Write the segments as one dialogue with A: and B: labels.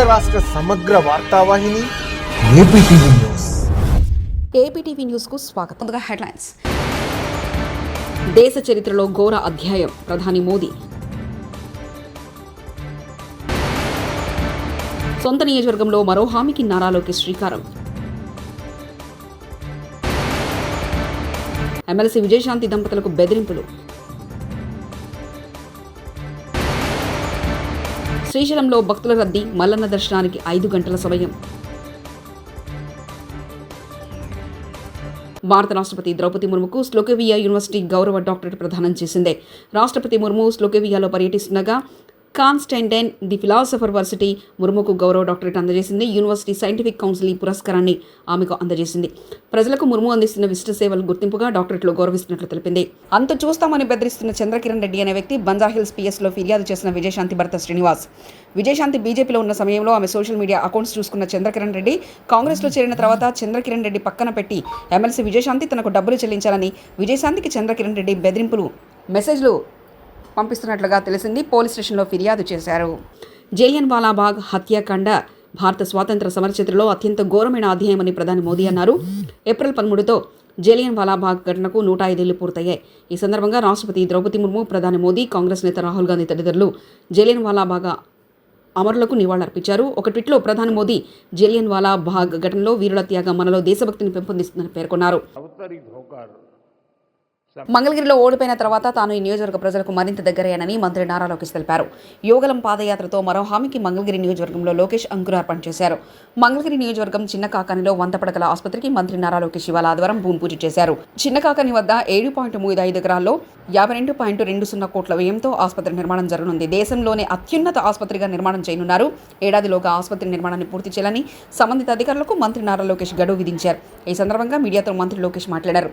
A: రాష్ట్ర సమగ్ర వార్తావాహిని APTV news.
B: APTV news కు స్వాగతం. ముందుగా హెడ్లైన్స్. దేశ చరిత్రలో ఘోర అధ్యాయం, ప్రధాని మోదీ. సొంత నియోజకవర్గంలో మరో హామీకి నారా లోకేష్ శ్రీకారం. ఎమ్మెల్సీ విజయశాంతి దంపతులకు బెదిరింపులు. శ్రీశైలంలో భక్తుల రద్దీ, మల్లన్న దర్శనానికి 5 గంటల సమయం. భారత రాష్ట్రపతి ద్రౌపది ముర్ముకు స్లోవేకియా యూనివర్సిటీ గౌరవ డాక్టరేట్ ప్రదానం చేసింది. రాష్ట్రపతి ముర్ము స్లోవేకియాలో పర్యటిస్తుండగా కాన్స్టాంటైన్ ది ఫిలాసఫర్ వర్సిటీ ముర్ముకు గౌరవ డాక్టరేట్ అందజేసింది. యూనివర్సిటీ సైంటిఫిక్ కౌన్సిల్ ఈ పురస్కారాన్ని ఆమెకు అందజేసింది. ప్రజలకు ముర్ము అందిస్తున్న విశిష్ట సేవలు గుర్తింపుగా డాక్టరేట్లు గౌరవిస్తున్నట్లు తెలిపింది. అంత చూస్తామని బెదిరిస్తున్న చంద్రకిరణ్ రెడ్డి అనే వ్యక్తి బంజారాహిల్స్ పిఎస్లో ఫిర్యాదు చేసిన విజయశాంతి భర్త శ్రీనివాస్. విజయశాంతి బీజేపీలో ఉన్న సమయంలో ఆమె సోషల్ మీడియా అకౌంట్స్ చూసుకున్న చంద్రకిరణ్ రెడ్డి కాంగ్రెస్లో చేరిన తర్వాత చంద్రకిరణ్ రెడ్డి పక్కన పెట్టి ఎమ్మెల్సీ విజయశాంతి తనకు డబ్బులు చెల్లించాలని విజయశాంతికి చంద్రకిరణ్ రెడ్డి బెదిరింపులు మెసేజ్లు పంపిస్తున్నట్లుగా తెలిసింది. పోలీస్ స్టేషన్లో ఫిర్యాదు చేశారు. జలియన్వాలా బాగ్ హత్యాకాండ భారత స్వాతంత్ర సమరచరిత్రలో అత్యంత ఘోరమైన అధ్యాయమని ప్రధాని మోదీ అన్నారు. ఏప్రిల్ 13తో జలియన్వాలా బాగ్ ఘటనకు 105 ఏళ్లు పూర్తయ్యాయి. ఈ సందర్భంగా రాష్ట్రపతి ద్రౌపది ముర్ము, ప్రధాని మోదీ, కాంగ్రెస్ నేత రాహుల్ గాంధీ తదితరులు జలియన్వాలా బాగ్ అమరులకు నివాళులర్పించారు. ఒక ట్వీట్లో ప్రధాని మోదీ జలియన్వాలా బాగ్ ఘటనలో వీరుల త్యాగం మనలో దేశభక్తిని పెంపొందిస్తుందని పేర్కొన్నారు. మంగళగిరిలో ఓడిపోయిన తర్వాత తాను ఈ నియోజకవర్గ ప్రజలకు మరింత దగ్గరయ్యానని మంత్రి నారా లోకేష్ తెలిపారు. యోగలం పాదయాత్రతో మరో హామీకి మంగళగిరి నియోజకవర్గంలో లోకేష్ అంకురార్పణ చేశారు. మంగళగిరి నియోజకవర్గం చిన్నకాకానిలో 100 పడకల ఆసుపత్రికి మంత్రి నారా లోకేష్ ఇవాళ ఆదివారం భూమి పూజ చేశారు. చిన్నకాకాని వద్ద 7.35 ఎకరాల్లో 52.20 కోట్ల వ్యయంతో ఆసుపత్రి నిర్మాణం జరగనుంది. దేశంలోనే అత్యున్నత ఆసుపత్రిగా నిర్మాణం చేయనున్నారు. ఏడాదిలోగా ఆసుపత్రి నిర్మాణాన్ని పూర్తి చేయాలని సంబంధిత అధికారులకు మంత్రి నారా లోకేష్ గడువు విధించారు. ఈ సందర్భంగా మీడియాతో మంత్రి లోకేష్ మాట్లాడారు.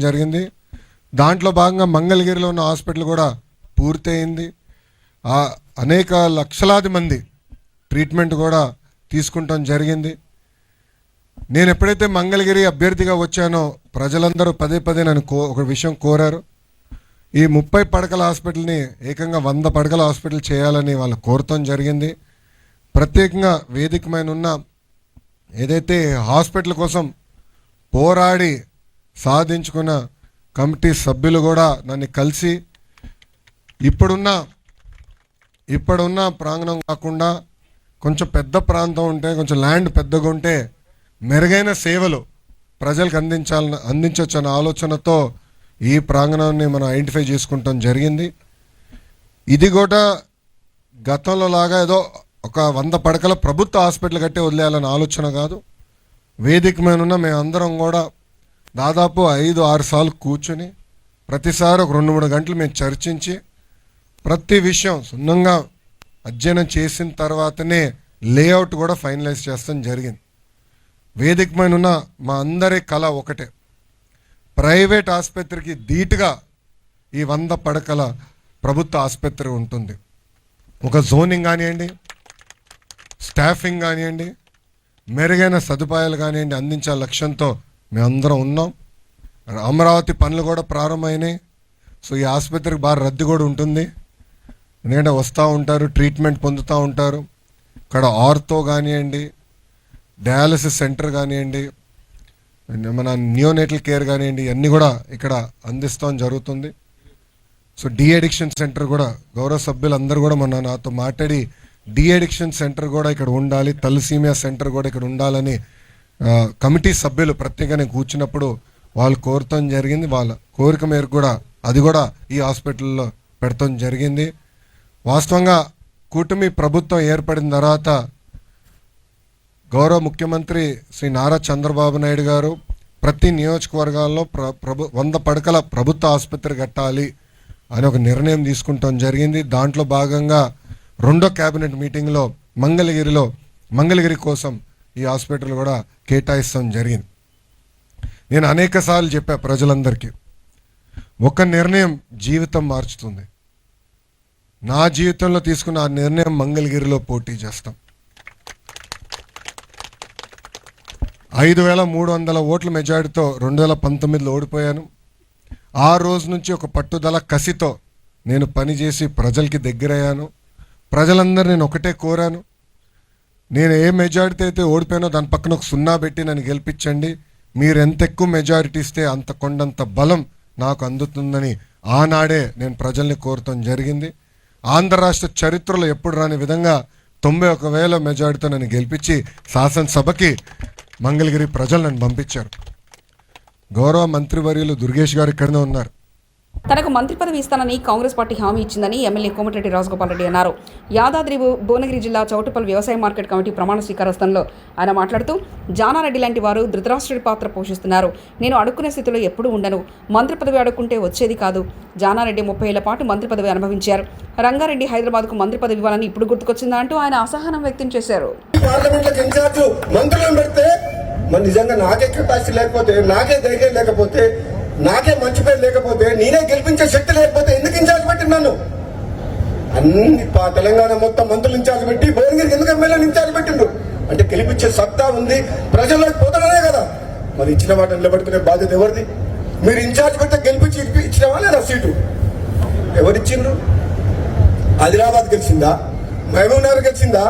C: జరిగింది. దాంట్లో భాగంగా మంగళగిరిలో ఉన్న హాస్పిటల్ కూడా పూర్తయింది. అనేక లక్షలాది మంది ట్రీట్మెంట్ కూడా తీసుకుంటాం జరిగింది. నేను ఎప్పుడైతే మంగళగిరి అభ్యర్థిగా వచ్చానో ప్రజలందరూ పదే పదే నన్ను ఒక విషయం కోరారు. ఈ 30 పడకల హాస్పిటల్ని ఏకంగా 100 పడకల హాస్పిటల్ చేయాలని వాళ్ళు కోరటం జరిగింది. ప్రత్యేకంగా వేదికమైన ఉన్న ఏదైతే హాస్పిటల్ కోసం పోరాడి సాధించుకున్న కమిటీ సభ్యులు కూడా నన్ను కలిసి ఇప్పుడున్న ప్రాంగణం కాకుండా కొంచెం పెద్ద ప్రాంతం ఉంటే, కొంచెం ల్యాండ్ పెద్దగా ఉంటే మెరుగైన సేవలు ప్రజలకు అందించవచ్చు అనే ఆలోచనతో ఈ ప్రాంగణాన్ని మనం ఐడెంటిఫై చేసుకుంటాం జరిగింది. ఇది కూడా గతంలో లాగా ఏదో ఒక 100 పడకల ప్రభుత్వ హాస్పిటల్ కట్టే వదిలేయాలనే ఆలోచన కాదు. వేదిక మీద ఉన్న మేమందరం కూడా దాదాపు 5-6 సార్లు కూర్చొని ప్రతిసారి ఒక 2-3 గంటలు మేము చర్చించి ప్రతి విషయం సున్నంగా అధ్యయనం చేసిన తర్వాతనే లేఅవుట్ కూడా ఫైనలైజ్ చేస్తాం జరిగింది. వేదిక మీద ఉన్న మా అందరి కళ ఒకటే, ప్రైవేట్ ఆసుపత్రికి ధీటుగా ఈ 100 పడకల ప్రభుత్వ ఆసుపత్రి ఉంటుంది. ఒక జోనింగ్ కానివ్వండి, స్టాఫింగ్ కానివ్వండి, మెరుగైన సదుపాయాలు కానివ్వండి అందించే లక్ష్యంతో మేమందరం ఉన్నాం. అమరావతి పనులు కూడా ప్రారంభమైనాయి. సో ఈ ఆసుపత్రికి బాగా రద్దీ కూడా ఉంటుంది. ఎందుకంటే వస్తూ ఉంటారు, ట్రీట్మెంట్ పొందుతూ ఉంటారు. ఇక్కడ ఆర్థో కానివ్వండి, డయాలసిస్ సెంటర్ కానివ్వండి, మన నియోనేటల్ కేర్ కానివ్వండి, ఇవన్నీ కూడా ఇక్కడ అందిస్తాం జరుగుతుంది. సో డీ అడిక్షన్ సెంటర్ కూడా గౌరవ సభ్యులందరూ కూడా మొన్న నాతో మాట్లాడి డీ అడిక్షన్ సెంటర్ కూడా ఇక్కడ ఉండాలి, తలసీమియా సెంటర్ కూడా ఇక్కడ ఉండాలని కమిటీ సభ్యులు ప్రత్యేకంగా కూర్చున్నప్పుడు వాళ్ళు కోరటం జరిగింది. వాళ్ళ కోరిక మేరకు కూడా అది కూడా ఈ హాస్పిటల్లో పెడతాం జరిగింది. వాస్తవంగా కూటమి ప్రభుత్వం ఏర్పడిన తర్వాత గౌరవ ముఖ్యమంత్రి శ్రీ నారా చంద్రబాబు నాయుడు గారు ప్రతి నియోజకవర్గాల్లో 100 పడకల ప్రభుత్వ ఆసుపత్రి కట్టాలి అని ఒక నిర్ణయం తీసుకుంటాం జరిగింది. దాంట్లో భాగంగా 2వ క్యాబినెట్ మీటింగ్లో మంగళగిరి కోసం ఈ హాస్పిటల్ కూడా కేటాయిస్తాం జరిగింది. నేను అనేక సార్లు చెప్పా ప్రజలందరికీ, ఒక నిర్ణయం జీవితం మార్చుతుంది. నా జీవితంలో తీసుకున్న ఆ నిర్ణయం మంగళగిరిలో పోటీ చేస్తాం. 5,300 ఓట్ల మెజారిటీతో 2019లో ఓడిపోయాను. ఆ రోజు నుంచి ఒక పట్టుదల కసితో నేను పనిచేసి ప్రజలకి దగ్గరయ్యాను. ప్రజలందరూ నేను ఒకటే కోరాను, నేను ఏ మెజారిటీ అయితే ఓడిపోయానో దాని పక్కన ఒక 0 పెట్టి నన్ను గెలిపించండి. మీరు ఎంత ఎక్కువ మెజారిటీ ఇస్తే అంత కొండంత బలం నాకు అందుతుందని ఆనాడే నేను ప్రజల్ని కోరటం జరిగింది. ఆంధ్ర రాష్ట్ర చరిత్రలో ఎప్పుడు రాని విధంగా 91,000 మెజారిటీతో నన్ను గెలిపించి శాసనసభకి మంగళగిరి ప్రజలు నన్ను పంపించారు. గౌరవ మంత్రివర్యులు దుర్గేష్ గారు ఇక్కడనే ఉన్నారు.
B: తనకు మంత్రి పదవి ఇస్తానని కాంగ్రెస్ పార్టీ హామీ ఇచ్చిందని ఎమ్మెల్యే కోమటిరెడ్డి రాజగోపాల్ రెడ్డి అన్నారు. యాదాద్రి భువనగిరి జిల్లా చౌటుపల్లి వ్యవసాయ మార్కెట్ కమిటీ ప్రమాణ స్వీకారోత్సవంలో ఆయన మాట్లాడుతూ, జానారెడ్డి లాంటి వారు ధృతరాష్ట్రుడి పాత్ర పోషిస్తున్నారు. నేను అడుక్కునే స్థితిలో ఎప్పుడూ ఉండను. మంత్రి పదవి అడుక్కుంటే వచ్చేది కాదు. జానారెడ్డి 30 ఏళ్ల పాటు మంత్రి పదవి అనుభవించారు. రంగారెడ్డి హైదరాబాద్కు మంత్రి పదవి ఇవ్వాలని ఇప్పుడు గుర్తుకొచ్చిందా అంటూ ఆయన అసహనం వ్యక్తం చేశారు.
D: నిజంగా నాకే కెపాసిటీ లేకపోతే, నాకే ధైర్యం లేకపోతే, నాకే మంచి పేరు లేకపోతే, నేనే గెలిపించే శక్తి లేకపోతే ఎందుకు ఇన్ఛార్జ్ పెట్టినాను? అన్ని తెలంగాణ మొత్తం మంత్రులు ఇన్ఛార్జ్ పెట్టి భువనగిరికి ఎందుకు ఎమ్మెల్యేలు ఇన్ఛార్జ్ పెట్టిండ్రు? అంటే గెలిపించే సత్తా ఉంది, ప్రజల్లోకి పోతాడనే కదా. మరి ఇచ్చిన వాటిని నిలబెట్టుకునే బాధ్యత ఎవరిది? మీరు ఇన్ఛార్జ్ పెడితే గెలిపించి ఇచ్చినవా లేదా సీటు? ఎవరిచ్చిండ్రు? ఆదిలాబాద్ గెలిచిందా? మహబూబ్ నగర్ గెలిచిందా?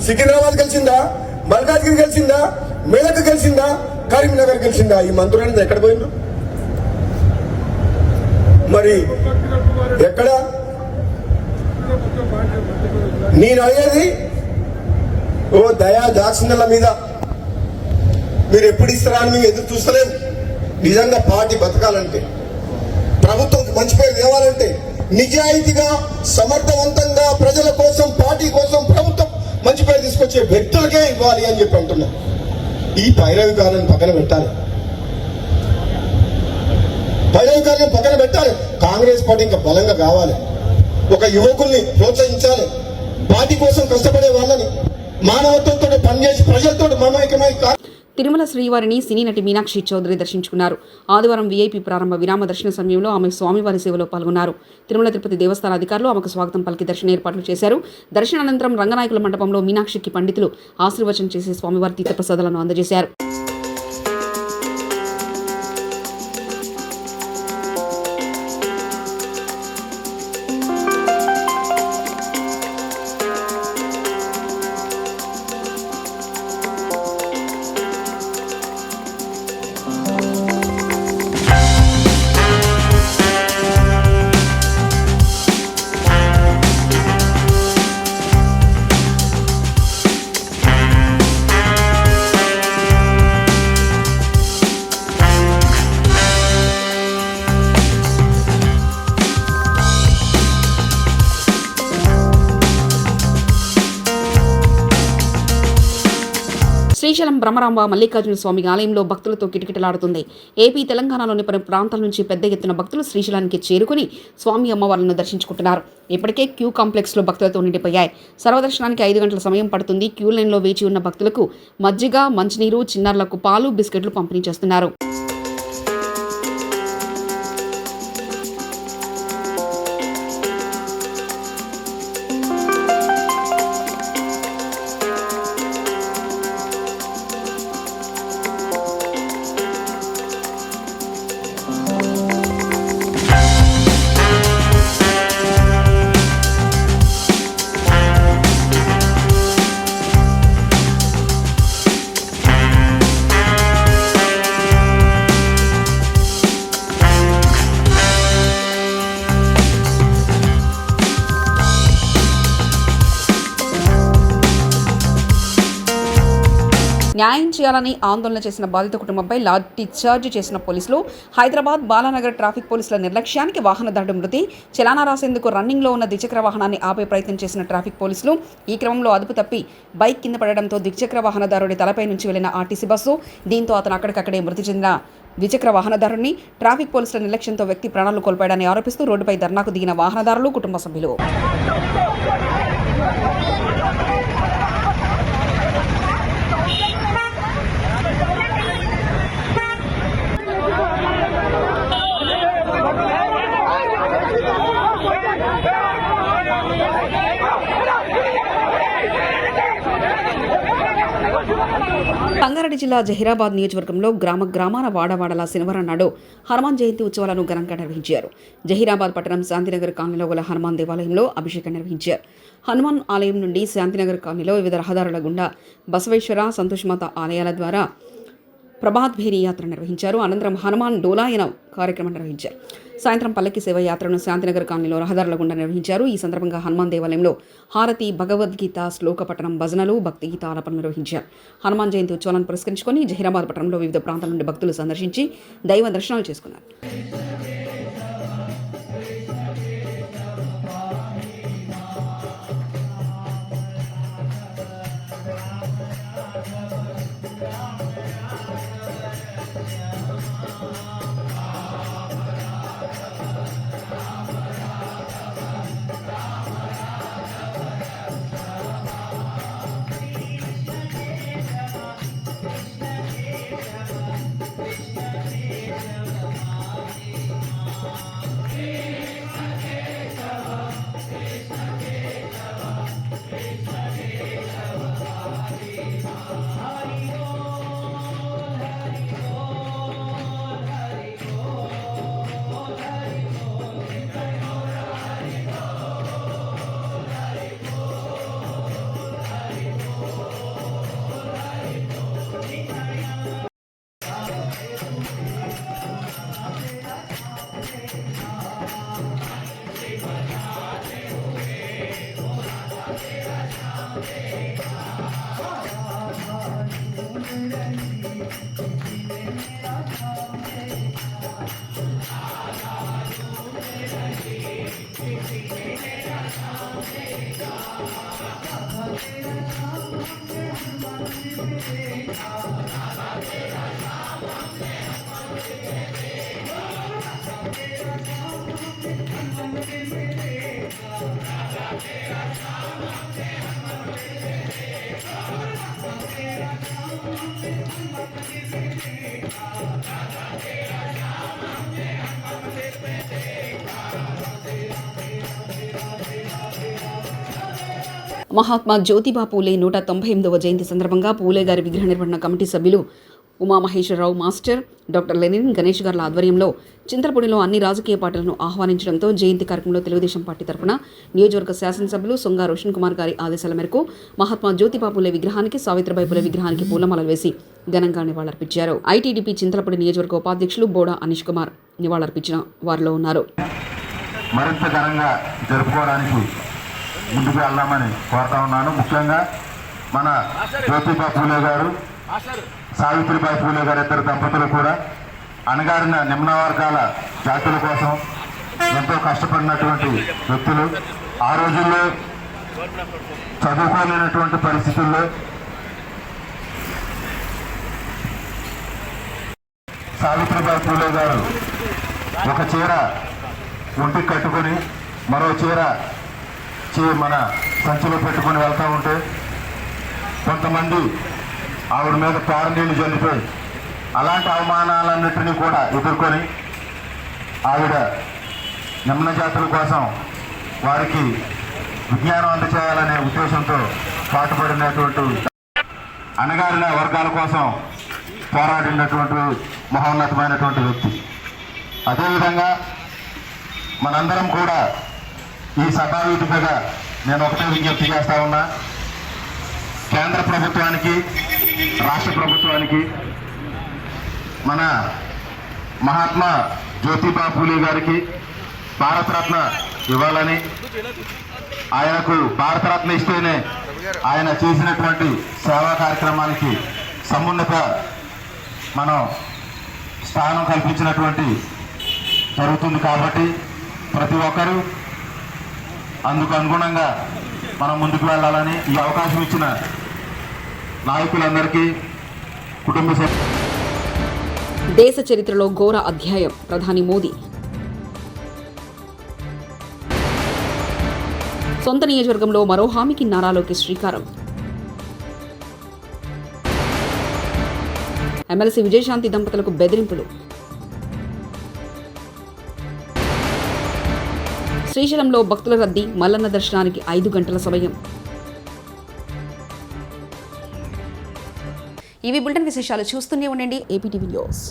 D: సికింద్రాబాద్ గెలిచిందా? మల్కాజ్గిరి గెలిచిందా? మేలకు గెలిచిందా? కరీంనగర్ గెలిచిందా? ఈ మంత్రులను ఎక్కడ పోయిండ్రు? మరి ఎక్కడ? నేను అడిగేది ఓ దయా దాక్షిణ్యాల మీద మీరు ఎప్పుడు ఇస్తారా అని మేము ఎదురు చూస్తలేము. నిజంగా పార్టీ బతకాలంటే, ప్రభుత్వం మంచి పేరు తేవాలంటే, నిజాయితీగా సమర్థవంతంగా ప్రజల కోసం, పార్టీ కోసం, ప్రభుత్వం మంచి పేరు తీసుకొచ్చే వ్యక్తులకే ఇవ్వాలి అని చెప్పి అంటున్నాం. ఈ పైరవి గారిని పక్కన పెట్టాలి. పైరవి గారిని పక్కన పెట్టాలి. కాంగ్రెస్ పార్టీ ఇంకా బలంగా కావాలి. ఒక యువకుల్ని ప్రోత్సహించాలి. పార్టీ కోసం కష్టపడే వాళ్ళని మానవత్వంతో పనిచేసి ప్రజలతో మమేకమై.
B: తిరుమల శ్రీవారిని సినీ నటి మీనాక్షి చౌదరి దర్శించుకున్నారు. ఆదివారం వీఐపీ ప్రారంభ విరామ దర్శన సమయంలో ఆమె స్వామివారి సేవలో పాల్గొన్నారు. తిరుమల తిరుపతి దేవస్థాన అధికారులు ఆమెకు స్వాగతం పలికి దర్శన ఏర్పాట్లు చేశారు. దర్శనానంతరం రంగనాయకుల మండపంలో మీనాక్షికి పండితులు ఆశీర్వచనం చేసి స్వామివారి తీర్థప్రసాదాలను అందజేశారు. శ్రీశైలం బ్రహ్మరాంబ మల్లికార్జున స్వామి ఆలయంలో భక్తులతో కిటకిటలాడుతుంది. ఏపీ, తెలంగాణలోని పలు ప్రాంతాల నుంచి పెద్ద ఎత్తున భక్తులు శ్రీశైలానికి చేరుకుని స్వామి అమ్మవార్లను దర్శించుకుంటున్నారు. ఇప్పటికే క్యూ కాంప్లెక్స్లో భక్తులతో నిండిపోయాయి. సర్వదర్శనానికి 5 గంటల సమయం పడుతుంది. క్యూ లైన్లో వేచి ఉన్న భక్తులకు మజ్జిగ, మంచినీరు, చిన్నారులకు పాలు, బిస్కెట్లు పంపిణీ చేస్తున్నారు. న్యాయం చేయాలని ఆందోళన చేసిన బాధిత కుటుంబంపై లాఠీ చార్జ్ చేసిన పోలీసులు. హైదరాబాద్ బాలానగర్ ట్రాఫిక్ పోలీసుల నిర్లక్ష్యానికి వాహనదారుడు మృతి. చలానా రాసేందుకు రన్నింగ్లో ఉన్న ద్విచక్ర వాహనాన్ని ఆపే ప్రయత్నం చేసిన ట్రాఫిక్ పోలీసులు ఈ క్రమంలో అదుపు తప్పి బైక్ కింద పడడంతో ద్విచక్ర వాహనదారుడి తలపై నుంచి వెళ్లిన ఆర్టీసీ బస్సు. దీంతో అతను అక్కడికక్కడే మృతి చెందిన ద్విచక్ర వాహనదారుని ట్రాఫిక్ పోలీసుల నిర్లక్ష్యంతో వ్యక్తి ప్రాణాలు కోల్పోయాడని ఆరోపిస్తూ రోడ్డుపై ధర్నాకు దిగిన వాహనదారులు, కుటుంబ సభ్యులు. రంగారెడ్డి జిల్లా జహీరాబాద్ నియోజకవర్గంలో గ్రామాన వాడవాడల శనివారం నాడు హనుమాన్ జయంతి ఉత్సవాలను ఘనంగా నిర్వహించారు. జహీరాబాద్ పట్టణం శాంతినగర్ కాలనీలో గల హనుమాన్ దేవాలయంలో అభిషేకం నిర్వహించారు. హనుమాన్ ఆలయం నుండి శాంతినగర్ కాలనీలో వివిధ రహదారుల గుండా బసవేశ్వర, సంతోషమాత ఆలయాల ద్వారా ప్రభాత్ భేరీ యాత్ర నిర్వహించారు. అనంతరం హనుమాన్ డోలాయన కార్యక్రమం నిర్వహించారు. సాయంత్రం పల్లకి సేవ యాత్రను శాంతినగర్ కాలనీలో రహదారుల గుండా నిర్వహించారు. ఈ సందర్భంగా హనుమాన్ దేవాలయంలో హారతి, భగవద్గీత శ్లోక పఠనం, భజనలు, భక్తి గీత ఆలపన నిర్వహించారు. హనుమాన్ జయంతి ఉత్సవాలను పురస్కరించుకొని జహీరాబాద్ పట్టణంలో వివిధ ప్రాంతాల నుండి భక్తులు సందర్శించి దైవ దర్శనాలు చేసుకున్నారు. మహాత్మా జ్యోతిబా పూలే 198వ జయంతి సందర్భంగా పూలే గారి విగ్రహ నిర్వహణ కమిటీ సభ్యులు Umamaheswararao master, doctor Lenin Ganesh గార్ల ఆధ్వర్యంలో చింతలపూడిలో అన్ని రాజకీయ పార్టీలను ఆహ్వానించడంతో జయంతి కార్యక్రమంలో తెలుగుదేశం పార్టీ తరఫున నియోజకవర్గ శాసనసభ్యులు సొంగా రోషన్ కుమార్ గారి ఆదేశాల మేరకు మహాత్మా జ్యోతిబా పూలే విగ్రహానికి, సావిత్రిబాయి పూలే విగ్రహానికి పూలమాలలు వేసి ఘనంగా నివాళులర్పించారు. ఐటీడీపీ చింతలపూడి నియోజకవర్గ ఉపాధ్యక్షులు బోడా అనీష్ కుమార్ నివాళులర్పించిన వారిలో ఉన్నారు.
E: మరింత ఘనంగా జరుపుకోవడానికి ముందుకు వెళ్దామని కోరుతా ఉన్నాను. ముఖ్యంగా మన జ్యోతిబా పూలే గారు, సావిత్రిబాయి పూలే గారు ఇద్దరు దంపతులు కూడా అణగారిన నిమ్న వర్గాల జాతుల కోసం ఎంతో కష్టపడినటువంటి వ్యక్తులు. ఆ రోజుల్లో చదువుకోలేనటువంటి పరిస్థితుల్లో సావిత్రిబాయి పూలే గారు ఒక చీర ఒంటికి కట్టుకొని మరో చీర మన సంచిలో పెట్టుకొని వెళ్తూ ఉంటే కొంతమంది ఆవిడ మీద పేడ నీళ్లు చల్లిపోయి అలాంటి అవమానాలన్నింటినీ కూడా ఎదుర్కొని ఆవిడ నిమ్న జాతుల కోసం వారికి విజ్ఞానం అందచేయాలనే ఉద్దేశంతో పాటుపడినటువంటి అణగారిన వర్గాల కోసం పోరాడినటువంటి మహోన్నతమైనటువంటి వ్యక్తి. అదేవిధంగా మనందరం కూడా ఈ సభావేదికగా నేను ఒకటే విజ్ఞప్తి చేస్తా ఉన్నా, కేంద్ర ప్రభుత్వానికి, రాష్ట్ర ప్రభుత్వానికి మన మహాత్మా జ్యోతిబా పూలే గారికి భారతరత్న ఇవ్వాలని, ఆయనకు భారతరత్న ఇస్తేనే ఆయన చేసినటువంటి సేవా కార్యక్రమానికి సమున్నత మనం స్థానం కల్పించినటువంటి జరుగుతుంది. కాబట్టి ప్రతి ఒక్కరూ అందుకు అనుగుణంగా మనం ముందుకు వెళ్ళాలని ఈ అవకాశం ఇచ్చిన నాయకులందరికీ, కుటుంబ
B: దేశ చరిత్రలో ఘోర అధ్యాయం, ప్రధాని మోదీ సొంత నియోజకవర్గంలో మరో హామీకి నారా లోకేష్ శ్రీకారం. ఎమ్మెల్సీ విజయశాంతి దంపతులకు బెదిరింపులు. శ్రీశైలంలో భక్తుల రద్దీ, మల్లన్న దర్శనానికి 5 గంటల సమయం. ఇవి బులెటిన్ విశేషాలు. చూస్తూనే ఉండండి ఏపీటీవీ న్యూస్.